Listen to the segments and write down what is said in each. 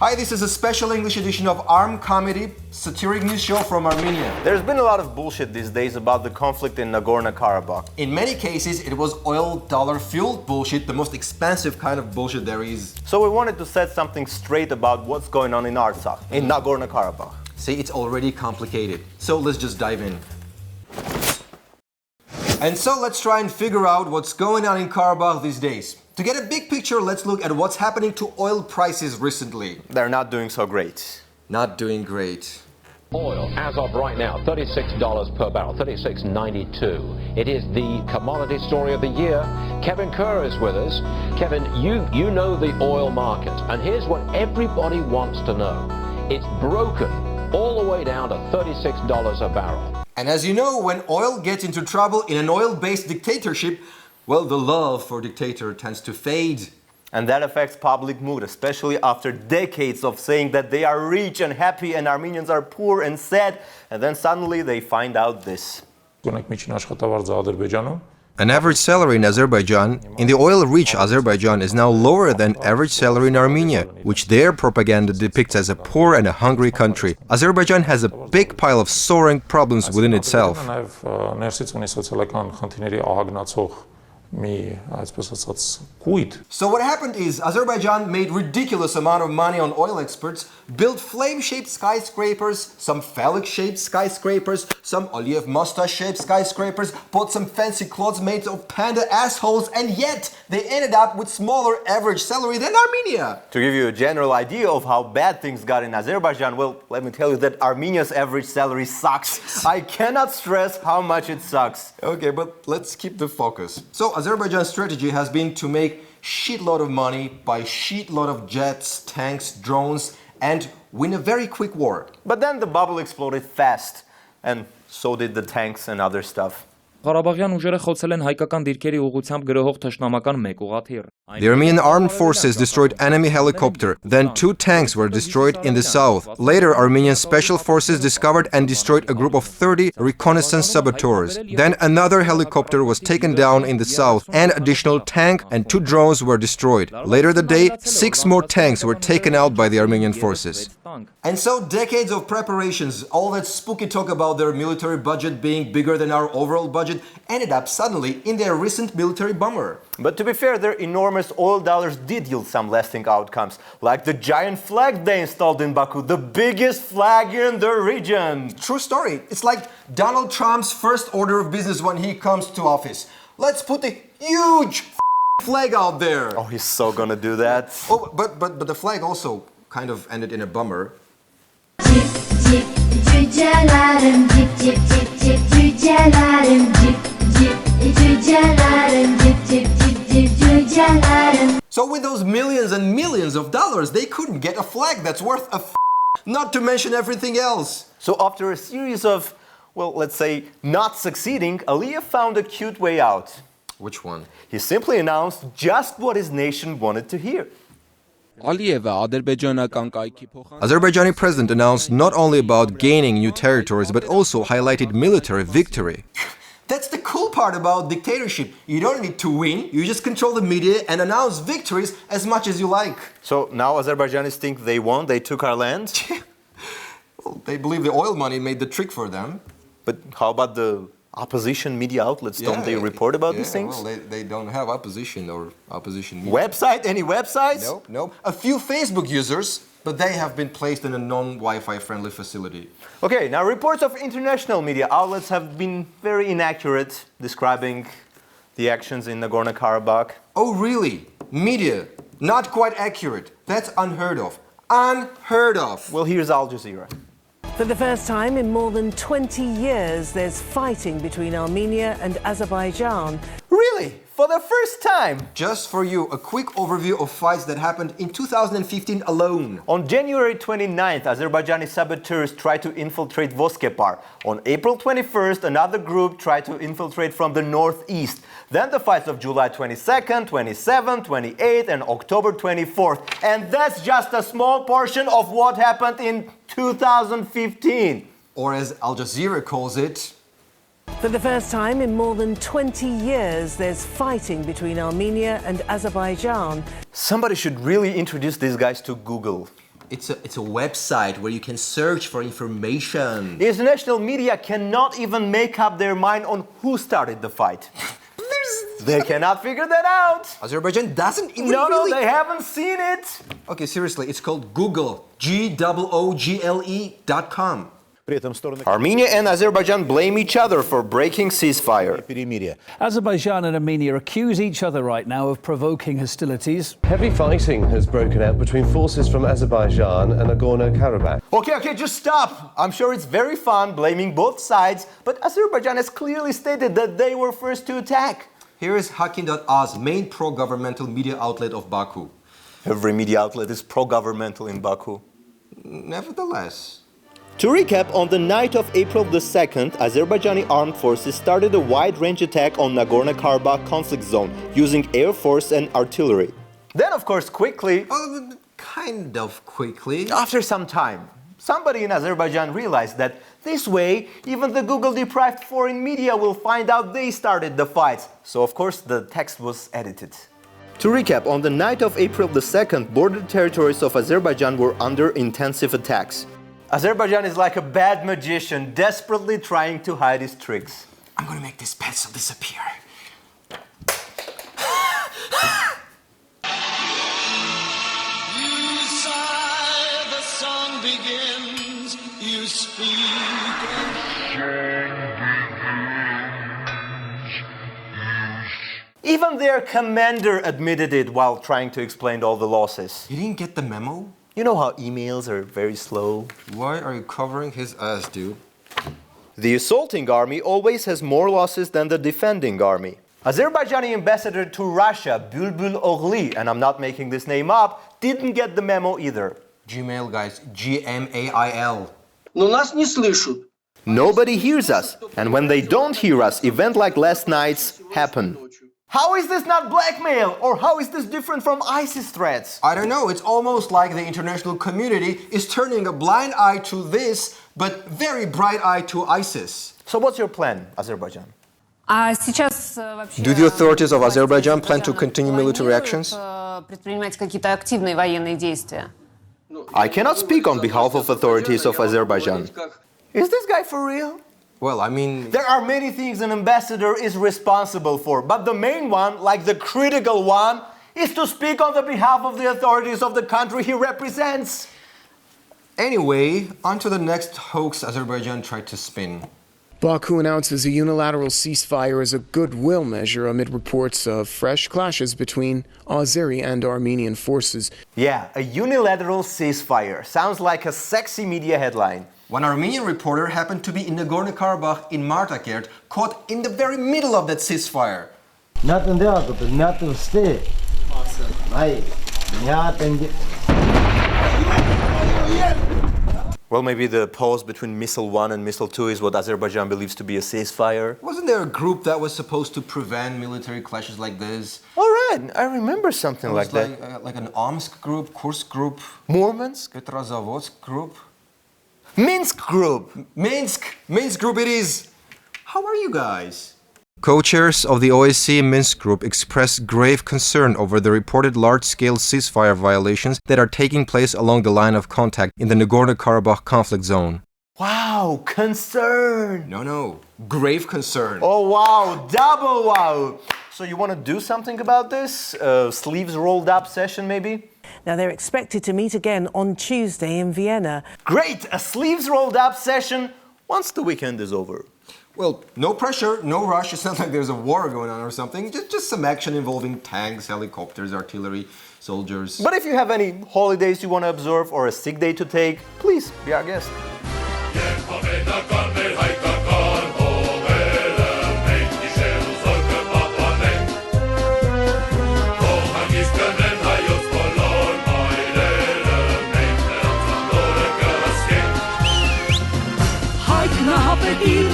Hi, this is a special English edition of ArmComedy, satiric news show from Armenia. There's been a lot of bullshit these days about the conflict in Nagorno Karabakh. In many cases, it was oil dollar fueled bullshit, the most expensive kind of bullshit there is. So we wanted to set something straight about what's going on in Artsakh, in Nagorno Karabakh. See, it's already complicated. So let's just dive in. And so let's try and figure out what's going on in Karabakh these days. To get a big picture, let's look at what's happening to oil prices recently. They're not doing so great. Not doing great. Oil, as of right now, $36 per barrel, $36.92. It is the commodity story of the year. Kevin Kerr is with us. Kevin, you know the oil market, and here's what everybody wants to know. It's broken all the way down to $36 a barrel. And as you know, when oil gets into trouble in an oil-based dictatorship, well, the love for dictator tends to fade. And that affects public mood, especially after decades of saying that they are rich and happy and Armenians are poor and sad, and then suddenly they find out this. An average salary in Azerbaijan, in the oil-rich Azerbaijan, is now lower than average salary in Armenia, which their propaganda depicts as a poor and a hungry country. Azerbaijan has a big pile of soaring problems within itself. So what happened is Azerbaijan made ridiculous amount of money on oil exports, built flame-shaped skyscrapers, some phallic-shaped skyscrapers, some Aliyev mustache-shaped skyscrapers, bought some fancy clothes made of panda assholes, and yet they ended up with smaller average salary than Armenia. To give you a general idea of how bad things got in Azerbaijan, well, let me tell you that Armenia's average salary sucks. I cannot stress how much it sucks. Okay, but let's keep the focus. So Azerbaijan's strategy has been to make shitload of money, buy shitload of jets, tanks, drones, and win a very quick war. But then the bubble exploded fast, and so did the tanks and other stuff. Ղարաբաղյան ուժերը խոցել են հայկական դիրքերի ուղղությամբ գրոհող թշնամական մեկ ուղղաթիռ. The Armenian armed forces destroyed enemy helicopter. Then 2 tanks were destroyed in the south. Later, Armenian special forces discovered and destroyed a group of 30 reconnaissance saboteurs. Then another helicopter was taken down in the south. An additional tank and 2 drones were destroyed. Later that day, 6 more tanks were taken out by the Armenian forces. And so decades of preparations, all that spooky talk about their military budget being bigger than our overall budget, ended up suddenly in their recent military bomber. But to be fair, their enormous oil dollars did yield some lasting outcomes, like the giant flag they installed in Baku, the biggest flag in the region. True story. It's like Donald Trump's first order of business when he comes to office. Let's put a huge flag out there. Oh, he's so gonna do that. Oh, but the flag also kind of ended in a bummer. So with those millions and millions of dollars, they couldn't get a flag that's worth a not to mention everything else. So after a series of, well, let's say, not succeeding, Aliyev found a cute way out. Which one? He simply announced just what his nation wanted to hear. Azerbaijani president announced not only about gaining new territories, but also highlighted military victory. That's the cool part about dictatorship. You don't need to win, you just control the media and announce victories as much as you like. So now Azerbaijanis think they won, they took our land? Well, they believe the oil money made the trick for them. But how about the opposition media outlets? Don't they report about these things? Well, they don't have opposition or opposition media. Website? Any websites? Nope. A few Facebook users, but they have been placed in a non-Wi-Fi friendly facility. Okay, now reports of international media outlets have been very inaccurate describing the actions in Nagorno-Karabakh. Oh, really? Media? Not quite accurate. That's unheard of. Unheard of. Well, here's Al Jazeera. For the first time in more than 20 years, there's fighting between Armenia and Azerbaijan. Really? For the first time? Just for you, a quick overview of fights that happened in 2015 alone. On January 29th, Azerbaijani saboteurs tried to infiltrate Voskepar. On April 21st, another group tried to infiltrate from the northeast. Then the fights of July 22nd, 27th, 28th, and October 24th. And that's just a small portion of what happened in 2015. Or as Al Jazeera calls it, For the first time in more than 20 years, there's fighting between Armenia and Azerbaijan. Somebody should really introduce these guys to Google. It's a website where you can search for information. International media cannot even make up their mind on who started the fight. They cannot figure that out. Azerbaijan doesn't even No, they haven't seen it. Okay, seriously, it's called Google. Google.com. Armenia and Azerbaijan blame each other for breaking ceasefire. Azerbaijan and Armenia accuse each other right now of provoking hostilities. Heavy fighting has broken out between forces from Azerbaijan and Nagorno-Karabakh. Okay, just stop. I'm sure it's very fun blaming both sides, but Azerbaijan has clearly stated that they were first to attack. Here is Hakim.az, main pro-governmental media outlet of Baku. Every media outlet is pro-governmental in Baku. Nevertheless. To recap, on the night of April the 2nd, Azerbaijani armed forces started a wide-range attack on Nagorno-Karabakh conflict zone using air force and artillery. Then, of course, quickly, Kind of quickly. after some time, somebody in Azerbaijan realized that this way, even the Google-deprived foreign media will find out they started the fight. So, of course, the text was edited. To recap, on the night of April the 2nd, border territories of Azerbaijan were under intensive attacks. Azerbaijan is like a bad magician, desperately trying to hide his tricks. I'm gonna make this pencil disappear. Even their commander admitted it while trying to explain all the losses. You didn't get the memo? You know how emails are very slow? Why are you covering his ass, dude? The assaulting army always has more losses than the defending army. Azerbaijani ambassador to Russia, Bulbul Oghli, and I'm not making this name up, didn't get the memo either. Gmail, guys. Gmail. Но нас не слышат. Nobody hears us, and when they don't hear us, events like last night's happen. How is this not blackmail? Or how is this different from ISIS threats? I don't know, it's almost like the international community is turning a blind eye to this, but very bright eye to ISIS. So what's your plan, Azerbaijan? Do the authorities of Azerbaijan plan to continue military actions? I cannot speak on behalf of authorities of Azerbaijan. Is this guy for real? Well, I mean... There are many things an ambassador is responsible for, but the main one, like the critical one, is to speak on the behalf of the authorities of the country he represents. Anyway, on to the next hoax Azerbaijan tried to spin. Baku announces a unilateral ceasefire as a goodwill measure amid reports of fresh clashes between Azeri and Armenian forces. Yeah, a unilateral ceasefire. Sounds like a sexy media headline. One Armenian reporter happened to be in Nagorno-Karabakh in Martakert, caught in the very middle of that ceasefire. Well, maybe the pause between missile 1 and missile 2 is what Azerbaijan believes to be a ceasefire. Wasn't there a group that was supposed to prevent military clashes like this? All right, I remember something like that. Like an Omsk group, Kursk group, Murmansk? Petrozavodsk group. Minsk group! Minsk group it is! How are you guys? Co-chairs of the OSCE Minsk group expressed grave concern over the reported large-scale ceasefire violations that are taking place along the line of contact in the Nagorno-Karabakh conflict zone. Wow, concern! No, grave concern. Oh wow, double wow! So you want to do something about this? Sleeves rolled up session maybe? Now, they're expected to meet again on Tuesday in Vienna. Great! A sleeves rolled up session once the weekend is over. Well, no pressure, no rush. It's not like there's a war going on or something. Just some action involving tanks, helicopters, artillery, soldiers. But if you have any holidays you want to observe or a sick day to take, please be our guest.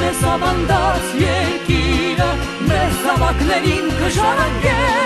Մեզ ավանդած երկիրը, մեզ ավակներին կժարանգե